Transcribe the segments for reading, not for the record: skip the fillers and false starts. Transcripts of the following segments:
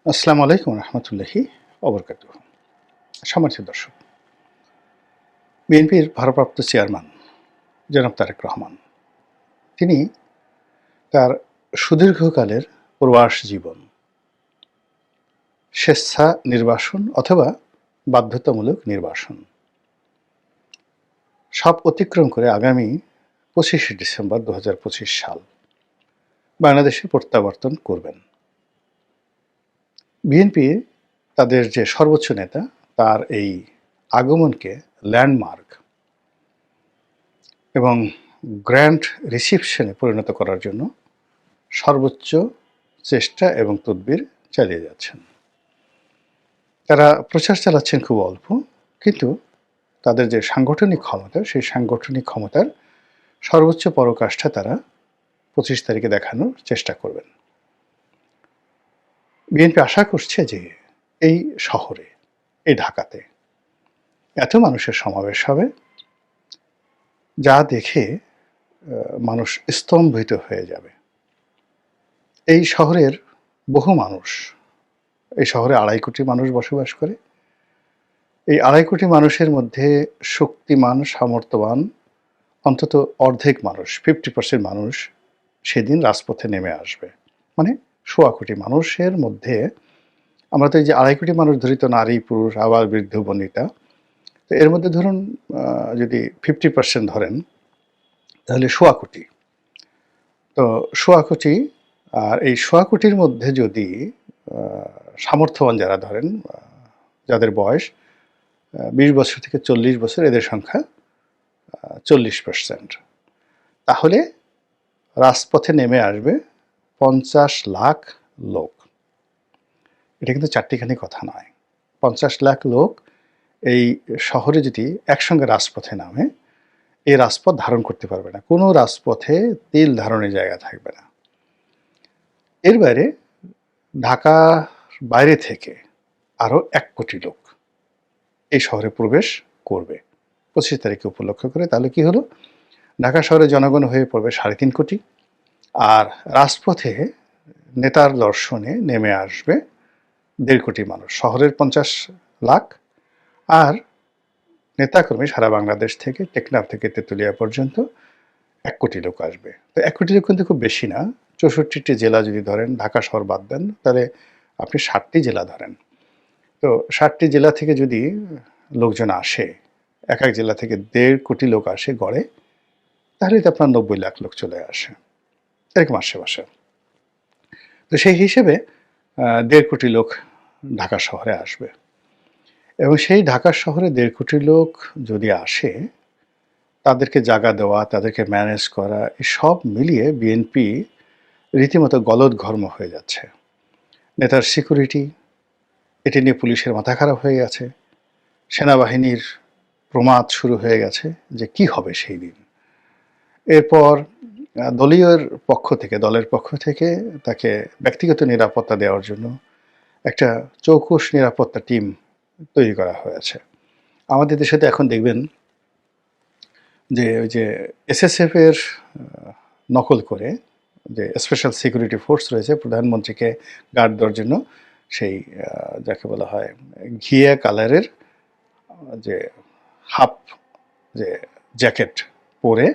আসসালামু আলাইকুম রহমতুল্লাহি অবরকাতুহ। সম্মানিত দর্শক, বিএনপির ভারপ্রাপ্ত চেয়ারম্যান জনাব তারেক রহমান তিনি তার সুদীর্ঘকালের প্রবাস জীবন স্বেচ্ছা নির্বাসন অথবা বাধ্যতামূলক নির্বাসন সব অতিক্রম করে আগামী ২৫শে ডিসেম্বর ২০২৫ সাল বাংলাদেশে প্রত্যাবর্তন করবেন। বিএনপি তাদের যে সর্বোচ্চ নেতা তার এই আগমনকে ল্যান্ডমার্ক এবং গ্র্যান্ড রিসিপশনে পরিণত করার জন্য সর্বোচ্চ চেষ্টা এবং তদবির চালিয়ে যাচ্ছেন। তারা প্রচার চালাচ্ছেন খুব অল্প, কিন্তু তাদের যে সাংগঠনিক ক্ষমতা সেই সাংগঠনিক ক্ষমতার সর্বোচ্চ পরাকাষ্ঠা তারা ২৫ তারিখে দেখানোর চেষ্টা করবেন। বিএনপি আশা করছে যে এই শহরে, এই ঢাকাতে এত মানুষের সমাবেশ হবে যা দেখে মানুষ স্তম্ভিত হয়ে যাবে। এই শহরের বহু মানুষ, এই শহরে ২.৫ কোটি মানুষ বসবাস করে। এই ২.৫ কোটি মানুষের মধ্যে শক্তিমান, সামর্থ্যবান অন্তত অর্ধেক মানুষ, 50% মানুষ সেদিন রাজপথে নেমে আসবে। মানে ১.৫ কোটি মানুষের মধ্যে আমরা তো এই যে ২.৫ কোটি মানুষ ধরি, তো নারী, পুরুষ, আবার বৃদ্ধ, বনিতা। তো এর মধ্যে ধরুন যদি 50% ধরেন তাহলে ১.৫ কোটি। তো ১.৫ কোটি, আর এই ১.৫ কোটির মধ্যে যদি সামর্থ্যবান যারা ধরেন, যাদের বয়স ২০ বছর থেকে ৪০ বছর, এদের সংখ্যা ৪০%। তাহলে রাজপথে নেমে আসবে ৫০ লাখ লোক। এটা কিন্তু চারটিখানি কথা নয়। ৫০ লাখ লোক এই শহরে যদি একসঙ্গে রাজপথে নামে, এই রাজপথ ধারণ করতে পারবে না। কোনো রাজপথে তিল ধারণের জায়গা থাকবে না। এর বাইরে ঢাকার বাইরে থেকে আরও ১ কোটি লোক এই শহরে প্রবেশ করবে ২৫ তারিখে উপলক্ষ করে। তাহলে কি হলো? ঢাকা শহরে জনগণ হয়ে পড়বে ৩.৫ কোটি, আর রাজপথে নেতার দর্শনে নেমে আসবে ১.৫ কোটি মানুষ। শহরের ৫০ লাখ, আর নেতাকর্মী সারা বাংলাদেশ থেকে, টেকনাফ থেকে তেঁতুলিয়া পর্যন্ত ১ কোটি লোক আসবে। তো ১ কোটি লোক কিন্তু খুব বেশি না। ৬৪টি জেলা যদি ধরেন, ঢাকা শহর বাদ দেন, তাহলে আপনি ৬০টি জেলা ধরেন। তো ৬০টি জেলা থেকে যদি লোকজন আসে, এক এক জেলা থেকে ১.৫ কোটি লোক আসে গড়ে, তাহলে তো আপনার ৯০ লাখ লোক চলে আসে এরকম আশেপাশে। তো সেই হিসেবে ১.৫ কোটি লোক ঢাকা শহরে আসবে, এবং সেই ঢাকা শহরে ১.৫ কোটি লোক যদি আসে, তাদেরকে জায়গা দেওয়া, তাদেরকে ম্যানেজ করা, সব মিলিয়ে বিএনপি রীতিমতো গলদঘর্ম হয়ে যাচ্ছে। নেতার সিকিউরিটি, এটি নিয়ে পুলিশের মাথা খারাপ হয়ে গেছে। সেনাবাহিনীর প্রমাদ শুরু হয়ে গেছে যে কি হবে সেই দিন। এরপর দলের পক্ষ থেকে তাকে ব্যক্তিগত নিরাপত্তা দেওয়ার জন্য একটা চৌকস নিরাপত্তা টিম তৈরি করা হয়েছে। আমাদের দেশে তো এখন দেখবেন যে ওই যে এসএসএফ এর নকল করে যে স্পেশাল সিকিউরিটি ফোর্স রয়েছে, প্রধানমন্ত্রীকে গার্ড দেওয়ার জন্য সেই যাকে বলা হয় ঘিয়া কালারের যে হাফ যে জ্যাকেট পরে,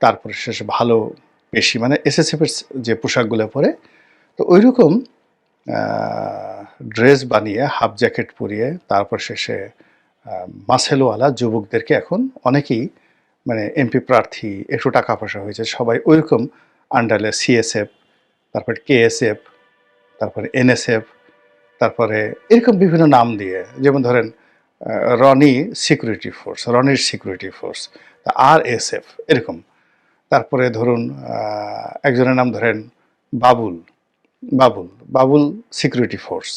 তারপরে শেষে ভালো পেশি, মানে এসএসএফের যে পোশাকগুলো পরে, তো ওই রকম ড্রেস বানিয়ে হাফ জ্যাকেট পরিয়ে তারপর শেষে মাসেলওয়ালা যুবকদেরকে এখন অনেকেই, মানে এমপি প্রার্থী, একটু টাকা পয়সা হয়েছে, সবাই ওইরকম আন্ডারে সিএসএফ, তারপরে কেএসএফ, তারপরে এনএসএফ, তারপরে এরকম বিভিন্ন নাম দিয়ে, যেমন ধরেন রনির সিকিউরিটি ফোর্স, আরএসএফ এরকম। তারপরে ধরুন একজনের নাম ধরেন Babul Babul Babul security force,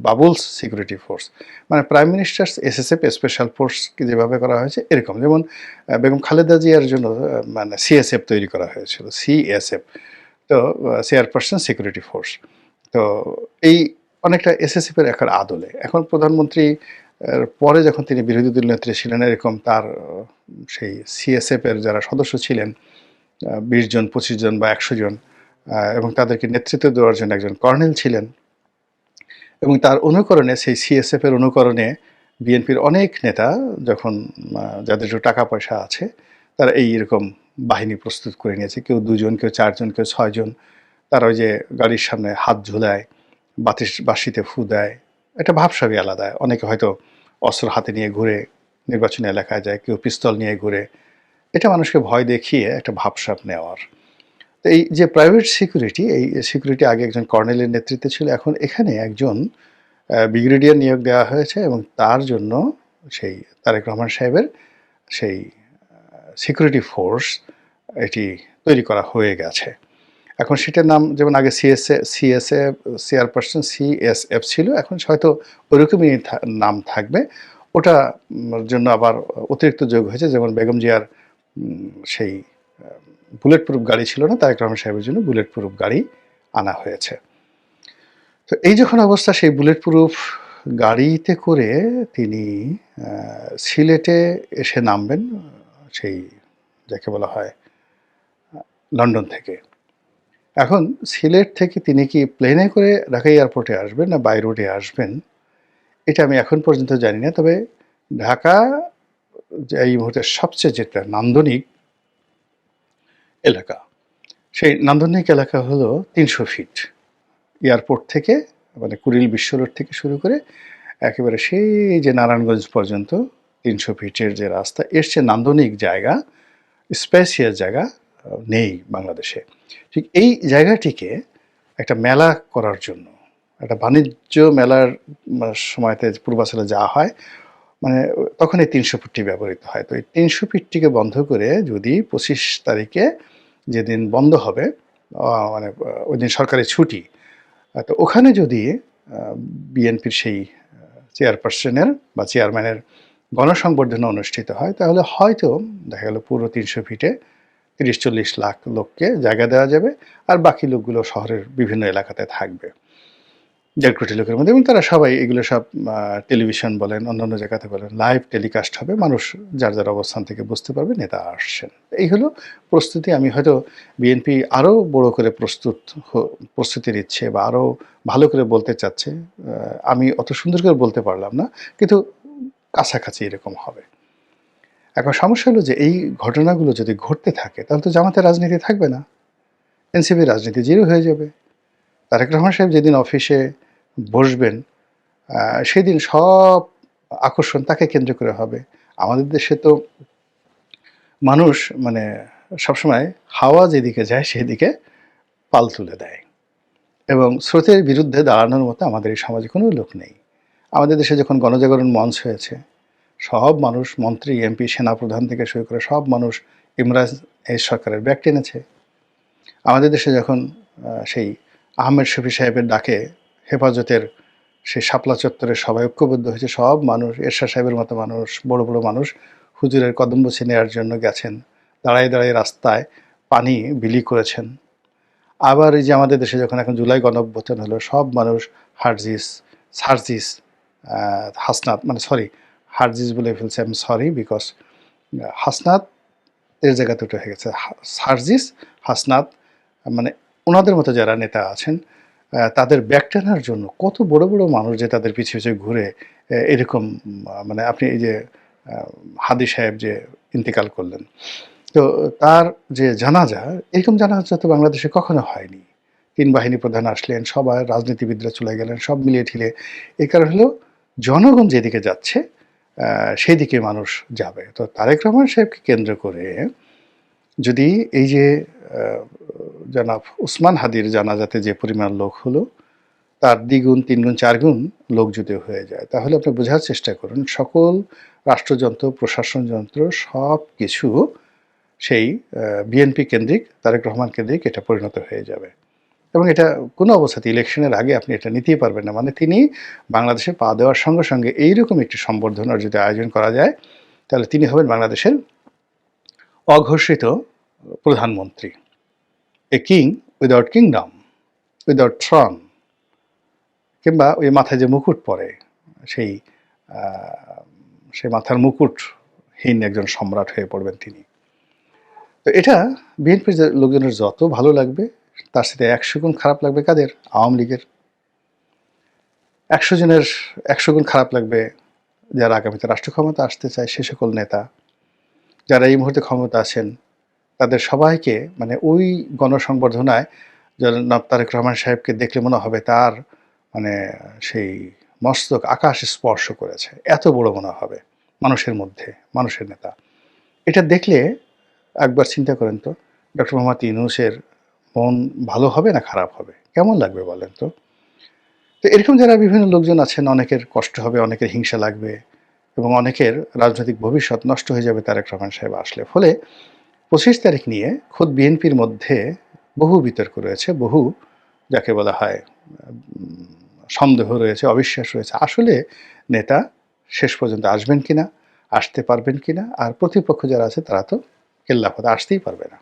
Babul's security force, মানে প্রাইম মিনিস্টার্স এসএসএফ স্পেশাল ফোর্সকে যেভাবে করা হয়েছে এরকম। যেমন বেগম খালেদা জিয়ার জন্য মানে সিএসএফ তৈরি করা হয়েছিল, সিএসএফ, তো চেয়ারপারসন সিকিউরিটি ফোর্স। তো এই অনেকটা এসএসএফের একটা আদলে এখন প্রধানমন্ত্রী পরে যখন তিনি বিরোধী দল নেত্রী ছিলেন, এরকম তার সেই সিএসএফের যারা সদস্য ছিলেন ২০ জন, ২৫ জন বা ১০০ জন, এবং তাদেরকে নেতৃত্ব দেওয়ার জন্য একজন কর্নেল ছিলেন। এবং তার অনুকরণে সেই সিএসএফ এর অনুকরণে বিএনপির অনেক নেতা যখন যাদের একটু টাকা পয়সা আছে তারা এরকম বাহিনী প্রস্তুত করে নিয়েছে। কেউ ২ জন, কেউ ৪ জন, কেউ ৬ জন। তারা ওই যে গাড়ির সামনে হাত ঝুলায়, বাঁশিতে ফু দেয়। একটা ভাবসাবই আলাদা। অনেকে হয়তো অস্ত্র হাতে নিয়ে ঘুরে নির্বাচনী এলাকায় যায়, কেউ পিস্তল নিয়ে ঘুরে। এটা মানুষকে ভয় দেখিয়ে একটা ভাবসাব নেওয়ার। তো এই যে প্রাইভেট সিকিউরিটি, এই সিকিউরিটি আগে একজন কর্নেলের নেতৃত্বে ছিল, এখন এখানে একজন ব্রিগেডিয়ার নিয়োগ দেওয়া হয়েছে এবং তার জন্য সেই তারেক রহমান সাহেবের সেই সিকিউরিটি ফোর্স এটি তৈরি করা হয়ে গেছে। এখন সেটার নাম যেমন আগে চেয়ারপারসন সিএসএফ ছিল, এখন হয়তো ওরকমই নাম থাকবে। ওটা জন্য আবার অতিরিক্ত যোগ হয়েছে, যেমন বেগম জিয়ার সেই বুলেট প্রুফ গাড়ি ছিল না, তারেক রহমান সাহেবের জন্য বুলেট প্রুফ গাড়ি আনা হয়েছে। তো এই যখন অবস্থা, সেই বুলেট প্রুফ গাড়িতে করে তিনি সিলেটে এসে নামবেন, সেই যাকে বলা হয় লন্ডন থেকে। এখন সিলেট থেকে তিনি কি প্লেনে করে ঢাকা এয়ারপোর্টে আসবেন না বাই রোডে আসবেন, এটা আমি এখন পর্যন্ত জানি না। তবে ঢাকা যে এই মুহূর্তে সবচেয়ে যেটা নান্দনিক এলাকা, সেই নান্দনিক এলাকা হলো ৩০০ ফিট এয়ারপোর্ট থেকে, মানে কুড়িল বিশ্ব রোড থেকে শুরু করে একেবারে সেই যে নারায়ণগঞ্জ পর্যন্ত ৩০০ ফিটের যে রাস্তা, এর চেয়ে নান্দনিক জায়গা, স্পেসিয়াস জায়গা নেই বাংলাদেশে। ঠিক এই জায়গাটিকে একটা মেলা করার জন্য, একটা বাণিজ্য মেলার সময়তে পূর্বাচলে যাওয়া হয়, মানে তখন এই ৩০০ ফিটটি ব্যবহৃত হয়। তো এই ৩০০ ফিটটিকে বন্ধ করে যদি ২৫ তারিখে যেদিন বন্ধ হবে, মানে ওই দিন সরকারি ছুটি, তো ওখানে যদি বিএনপির সেই চেয়ারপারসনের বা চেয়ারম্যানের গণসংবর্ধনা অনুষ্ঠিত হয়, তাহলে হয়তো দেখা গেল পুরো ৩০০ ফিটে ৩০-৪০ লাখ লোককে জায়গা দেওয়া যাবে, আর বাকি লোকগুলো শহরের বিভিন্ন এলাকাতে থাকবে ১.৫ কোটি লোকের মধ্যে, এবং তারা সবাই এগুলো সব টেলিভিশন বলেন, অন্যান্য জায়গাতে বলেন, লাইভ টেলিকাস্ট হবে, মানুষ যার যার অবস্থান থেকে বুঝতে পারবে নেতা আসছেন। এই হলো প্রস্তুতি। আমি হয়তো বিএনপি আরও বড় করে প্রস্তুতি নিচ্ছে বা আরও ভালো করে বলতে চাচ্ছে, আমি অত সুন্দর করে বলতে পারলাম না, কিন্তু কাছাকাছি এরকম হবে। এখন সমস্যা হলো যে এই ঘটনাগুলো যদি ঘটতে থাকে, তাহলে তো জামাতের রাজনীতি থাকবে না, এনসিপির রাজনীতি জিরো হয়ে যাবে। তারেক রহমান সাহেব যেদিন অফিসে বসবেন, সেদিন সব আকর্ষণ তাকে কেন্দ্র করে হবে। আমাদের দেশে তো মানুষ মানে সবসময় হাওয়া যেদিকে যায় সেদিকে পাল তুলে দেয়, এবং স্রোতের বিরুদ্ধে দাঁড়ানোর মতো আমাদের এই সমাজে কোনো লোক নেই। আমাদের দেশে যখন গণজাগরণ মঞ্চ হয়েছে, সব মানুষ, মন্ত্রী, এমপি, সেনাপ্রধান থেকে শুরু করে সব মানুষ ইমরান এই সরকারের ব্যাগ টেনেছে। আমাদের দেশে যখন সেই আহমেদ শফি সাহেবের ডাকে হেফাজতের সেই শাপলা চত্বরে সবাই ঐক্যবদ্ধ হয়েছে, সব মানুষ, এরশাদ সাহেবের মতো মানুষ, বড় বড় মানুষ হুজুরের কদম বসে নেওয়ার জন্য গেছেন, দাঁড়ায় দাঁড়ায় রাস্তায় পানি বিলি করেছেন। আবার এই যে আমাদের দেশে যখন এখন জুলাই গণঅভ্যুত্থান হলো, সব মানুষ সার্জিস হাসনাত, মানে সরি, হারজিস বলে ফেলছে, আমি সরি, বিকজ হাসনাত এর জায়গাতে উঠে হয়ে গেছে সার্জিস, হাসনাত, মানে ওনাদের মতো যারা নেতা আছেন, তাদের ব্যাগ টানার জন্য কত বড় বড় মানুষ যে তাদের পিছিয়ে পিছিয়ে ঘুরে এরকম, মানে আপনি এই যে হাদি সাহেব যে ইন্তেকাল করলেন, তো তার যে জানাজা, এরকম জানাজা তো বাংলাদেশে কখনো হয়নি। ৩ বাহিনী প্রধান আসলেন, সবাই রাজনীতিবিদরা চলে গেলেন, সব মিলিয়ে ঠিলে। এই কারণ হলো জনগণ যেদিকে যাচ্ছে সেই দিকে মানুষ যাবে। তো তারেক রহমান সাহেবকে কেন্দ্র করে যদি এই যে জনাব উসমান হাদির জানাজাতে যে পরিমাণ লোক হলো, তার দ্বিগুণ, ৩ গুণ, ৪ গুণ লোক যদি হয়ে যায়, তাহলে আপনি বোঝার চেষ্টা করুন, সকল রাষ্ট্রযন্ত্র, প্রশাসন যন্ত্র সব কিছু সেই বিএনপি কেন্দ্রিক, তারেক রহমান কেন্দ্রিক এটা পরিণত হয়ে যাবে। এবং এটা কোনো অবস্থাতে ইলেকশনের আগে আপনি এটা নিতেই পারবেন না। মানে তিনি বাংলাদেশে পা দেওয়ার সঙ্গে সঙ্গে এইরকম একটি সম্বর্ধনার যদি আয়োজন করা যায়, তাহলে তিনি হবেন বাংলাদেশের অঘোষিত প্রধানমন্ত্রী। A king without kingdom, without Throne, কিংবা ওই মাথায় যে মুকুট পরে, সেই সেই মাথার মুকুটহীন একজন সম্রাট হয়ে পড়বেন তিনি। তো এটা বিএনপির লোকজনের যত ভালো লাগবে, তার সাথে ১০০ গুণ খারাপ লাগবে কাদের? আওয়ামী লীগের। ১০০ জনের ১০০ গুণ খারাপ লাগবে যারা আগামীতে রাষ্ট্র ক্ষমতা আসতে চায় সে সকল নেতা, যারা এই মুহূর্তে ক্ষমতা আছেন তাদের সবাইকে মানে ওই গণসংবর্ধনায় জনাব তারেক রহমান সাহেবকে দেখলে মনে হবে তার মানে সেই মস্তক আকাশ স্পর্শ করেছে, এত বড় মনে হবে মানুষের মধ্যে, মানুষের নেতা। এটা দেখলে একবার চিন্তা করেন তো ডক্টর মোহাম্মদ ইউনূসের মন ভালো হবে না খারাপ হবে, কেমন লাগবে বলেন তো? তো এরকম যারা বিভিন্ন লোকজন আছেন অনেকের কষ্ট হবে, অনেকের হিংসা লাগবে এবং অনেকের রাজনৈতিক ভবিষ্যৎ নষ্ট হয়ে যাবে তারেক রহমান সাহেব আসলে। ফলে ২৫ তারিখ নিয়ে খোদ বিএনপির মধ্যে বহু বিতর্ক রয়েছে, বহু যাকে বলা হয় সন্দেহ রয়েছে, অবিশ্বাস রয়েছে। আসলে নেতা শেষ পর্যন্ত আসবেন কিনা, আসতে পারবেন কিনা, আর প্রতিপক্ষ যারা আছে তারা তো কেল্লাফতে আসতেই পারবে না।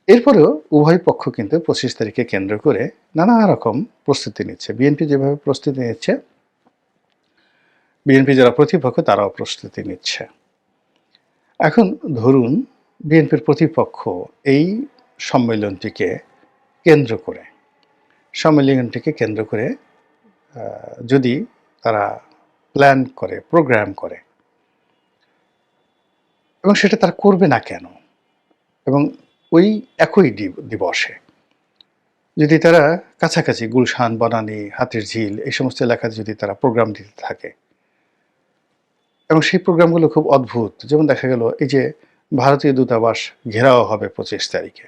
এরপরেও উভয় পক্ষ কিন্তু ২৫ তারিখে কেন্দ্র করে নানা রকম প্রস্তুতি নিচ্ছে। বিএনপি যেভাবে প্রস্তুতি নিচ্ছে, বিএনপি যারা প্রতিপক্ষ তারাও প্রস্তুতি নিচ্ছে। এখন ধরুন বিএনপির প্রতিপক্ষ এই সম্মেলনটিকে কেন্দ্র করে যদি তারা প্ল্যান করে, প্রোগ্রাম করে এবং সেটা তারা করবে না কেন, এবং ওই একই দিবসে যদি তারা কাছাকাছি গুলশান, বনানী, হাতিরঝিল এই সমস্ত এলাকায় যদি তারা প্রোগ্রাম দিতে থাকে এবং সেই প্রোগ্রামগুলো খুব অদ্ভুত, যেমন দেখা গেল এই যে ভারতীয় দূতাবাস ঘেরাও হবে ২৫ তারিখে,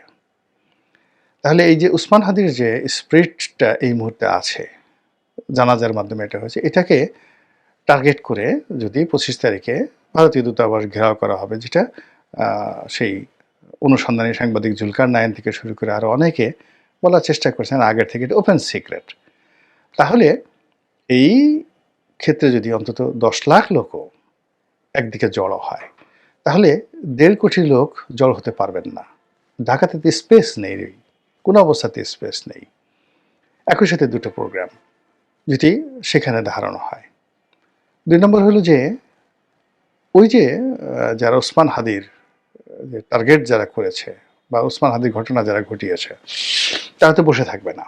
তাহলে এই যে উসমান হাদির যে স্পিরিটটা এই মুহূর্তে আছে, জানাজার মাধ্যমে এটা হয়েছে, এটাকে টার্গেট করে যদি ২৫ তারিখে ভারতীয় দূতাবাস ঘেরাও করা হবে, যেটা সেই অনুসন্ধানী সাংবাদিক জুলকার নাইন থেকে শুরু করে আরও অনেকে বলার চেষ্টা করছেন আগের থেকে, এটা ওপেন সিক্রেট, তাহলে এই ক্ষেত্রে যদি অন্তত ১০ লাখ লোকও একদিকে জড়ো হয় তাহলে ১.৫ কোটি লোক জড়ো হতে পারবেন না। ঢাকাতে তো স্পেস নেই, কোনো অবস্থাতে স্পেস নেই। একই সাথে দুটো প্রোগ্রাম যদি সেখানে ধারণা হয়। ২ নম্বর হলো যে ওই যে যারা ওসমান হাদির যে টার্গেট যারা করেছে বা ওসমান হাদির ঘটনা যারা ঘটিয়েছে তারা তো বসে থাকবে না।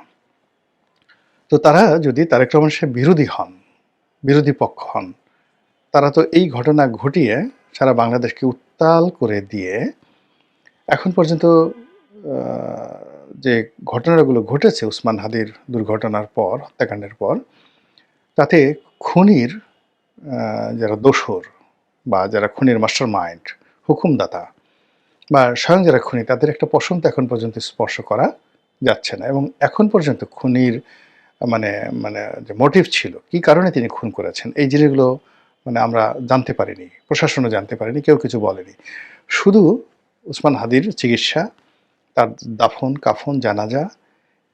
তো তারা যদি তারেক রহমান সাহেব বিরোধী পক্ষ হন, তারা তো এই ঘটনা ঘটিয়ে সারা বাংলাদেশকে উত্তাল করে দিয়ে এখন পর্যন্ত যে ঘটনাগুলো ঘটেছে ওসমান হাদির দুর্ঘটনার পর, হত্যাকাণ্ডের পর, তাতে খুনির যারা দোসর বা যারা খুনির মাস্টার মাইন্ড, হুকুমদাতা বা স্বয়ং যারা খুনি, তাদের একটা পশম তো এখন পর্যন্ত স্পর্শ করা যাচ্ছে না। এবং এখন পর্যন্ত খুনির মানে মানে যে মোটিভ ছিল, কি কারণে তিনি খুন করেছেন, এই জিনিসগুলো মানে আমরা জানতে পারিনি, প্রশাসনও জানতে পারেনি, কেউ কিছু বলেনি। শুধু ওসমান হাদির চিকিৎসা, তার দাফন কাফন, জানাজা,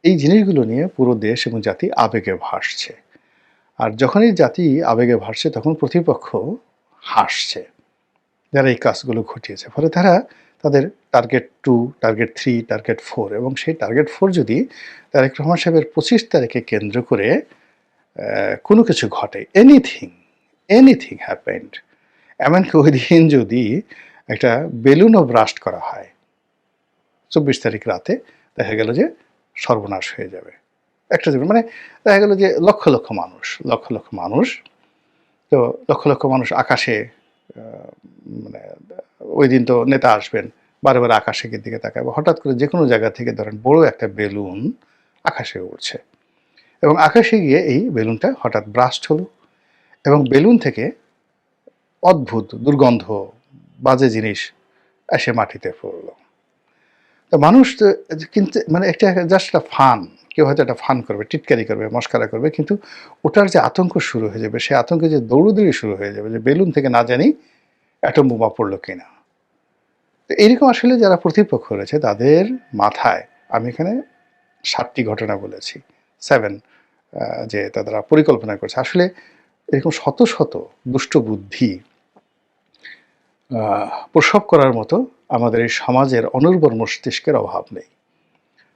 এই জিনিসগুলো নিয়ে পুরো দেশ এবং জাতি আবেগে ভাসছে। আর যখনই জাতি আবেগে ভাসছে তখন প্রতিপক্ষ হাসছে, যারা এই কাজগুলো ঘটিয়েছে। ফলে তারা তাদের টার্গেট ২, টার্গেট ৩, টার্গেট ৪ এবং সেই টার্গেট ৪ যদি তারেক রহমান সাহেবের ২৫ তারিখে কেন্দ্র করে কোনো কিছু ঘটে, এনিথিং হ্যাপেন্ড, এমনকি ওই দিন যদি একটা বেলুনও ব্রাস্ট করা হয় ২৪ তারিখ রাতে, দেখা গেল যে সর্বনাশ হয়ে যাবে একটা জীবন। মানে দেখা গেল যে লক্ষ লক্ষ মানুষ, তো লক্ষ লক্ষ মানুষ আকাশে, মানে ওই দিন তো নেতা আসবেন, বারে বারে আকাশের দিকে তাকাবে, হঠাৎ করে যে কোনো জায়গা থেকে ধরেন বড় একটা বেলুন আকাশে উঠছে এবং আকাশে গিয়ে এই বেলুনটা হঠাৎ ব্রাস্ট হলো এবং বেলুন থেকে অদ্ভুত দুর্গন্ধ, বাজে জিনিস এসে মাটিতে পড়লো। তো মানুষ কিন্তু মানে একটা জাস্ট একটা ফান, কেউ হয়তো একটা ফান করবে, টিটকারি করবে, মস্কারা করবে, কিন্তু ওটার যে আতঙ্ক শুরু হয়ে যাবে, সেই আতঙ্কে যে দৌড়দৌড়ি শুরু হয়ে যাবে যে বেলুন থেকে না জানি অ্যাটম বোমা পড়লো কিনা। তো এইরকম আসলে যারা প্রতিপক্ষ রয়েছে তাদের মাথায়, আমি এখানে ৭টি ঘটনা বলেছি, 7, যে তারা পরিকল্পনা করছে। আসলে এরকম শত শত দুষ্ট বুদ্ধি প্রসব করার মতো আমাদের এই সমাজের অনুর্বর মস্তিষ্কের অভাব নেই।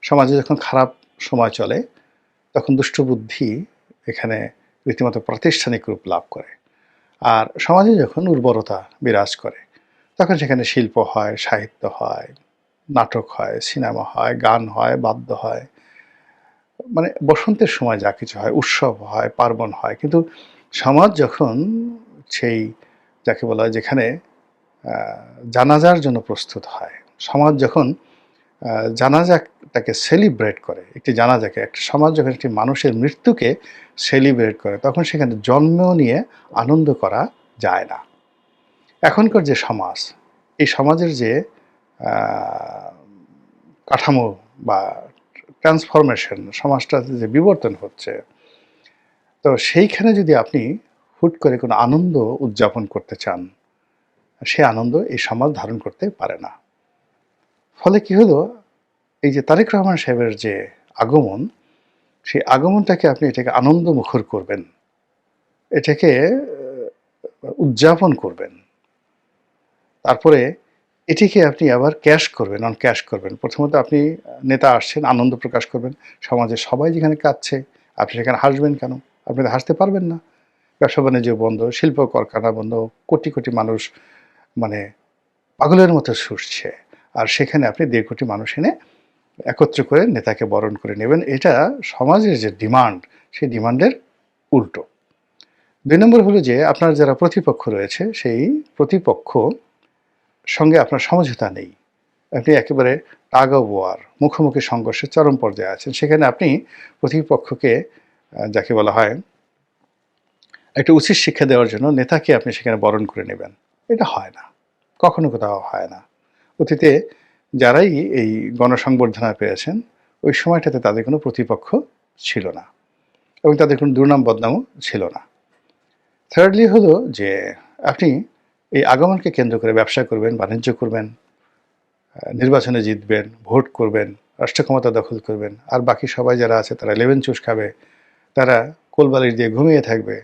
সমাজে যখন খারাপ সময় চলে তখন দুষ্টবুদ্ধি এখানে রীতিমতো প্রাতিষ্ঠানিক রূপ লাভ করে, আর সমাজে যখন উর্বরতা বিরাজ করে তখন সেখানে শিল্প হয়, সাহিত্য হয়, নাটক হয়, সিনেমা হয়, গান হয়, বাদ্য হয়, মানে বসন্তের সময় যা কিছু হয়, উৎসব হয়, পার্বণ হয়, কিন্তু সমাজ যখন সেই যাকে বলা হয় যেখানে জানাজার জন্য প্রস্তুত হয়, সমাজ যখন জানাজাটাকে সেলিব্রেট করে, একটি জানাজাকে, একটা সমাজ যখন একটি মানুষের মৃত্যুকে সেলিব্রেট করে, তখন সেখানে জন্ম নিয়ে আনন্দ করা যায় না। এখনকার যে সমাজ, এই সমাজের যে কাঠামো বা ট্রান্সফরমেশন, সমাজটাতে যে বিবর্তন হচ্ছে, তো সেইখানে যদি আপনি হুট করে কোনো আনন্দ উদযাপন করতে চান, সে আনন্দ এই সমাজ ধারণ করতে পারে না। ফলে কি হলো, এই যে তারেক রহমান সাহেবের যে আগমন, সেই আগমনটাকে আপনি এটাকে আনন্দমুখর করবেন, এটাকে উদযাপন করবেন, তারপরে এটিকে আপনি আবার ক্যাশ করবেন, অন ক্যাশ করবেন। প্রথমত আপনি নেতা আসছেন, আনন্দ প্রকাশ করবেন, সমাজের সবাই যেখানে কাঁদছে আপনি সেখানে হাসবেন কেন? আপনি তো হাসতে পারবেন না। ব্যবসা বাণিজ্য বন্ধ, শিল্প কারখানা বন্ধ, কোটি কোটি মানুষ মানে পাগলের মতো ছুটছে, আর সেখানে আপনি ১.৫ কোটি মানুষ এনে একত্র করে নেতাকে বরণ করে নেবেন। এটা সমাজের যে ডিমান্ড, সেই ডিমান্ডের উল্টো। ২ নম্বর হলো যে আপনার যারা প্রতিপক্ষ রয়েছে, সেই প্রতিপক্ষ সঙ্গে আপনার সমঝোতা নেই। আপনি একেবারে টাগ অফ ওয়ার, মুখোমুখি সংঘর্ষের চরম পর্যায়ে আছেন। সেখানে আপনি প্রতিপক্ষকে যাকে বলা হয় একটা উচিত শিক্ষা দেওয়ার জন্য নেতাকে আপনি সেখানে বরণ করে নেবেন। এটা হয় না, কখনো কোথাও হয় না। অতীতে যারাই এই গণসংবর্ধনা পেয়েছেন, ওই সময়টাতে তাদের কোনো প্রতিপক্ষ ছিল না এবং তাদের কোনো দুর্নাম বদনামও ছিল না। থার্ডলি হলো যে আপনি এই আগমনকে কেন্দ্র করে ব্যবসা করবেন, বাণিজ্য করবেন, নির্বাচনে জিতবেন, ভোট করবেন, রাষ্ট্র ক্ষমতা দখল করবেন, আর বাকি সবাই যারা আছে তারা লেমন চুষ খাবে, তারা কোলবালিশ দিয়ে ঘুমিয়ে থাকবে।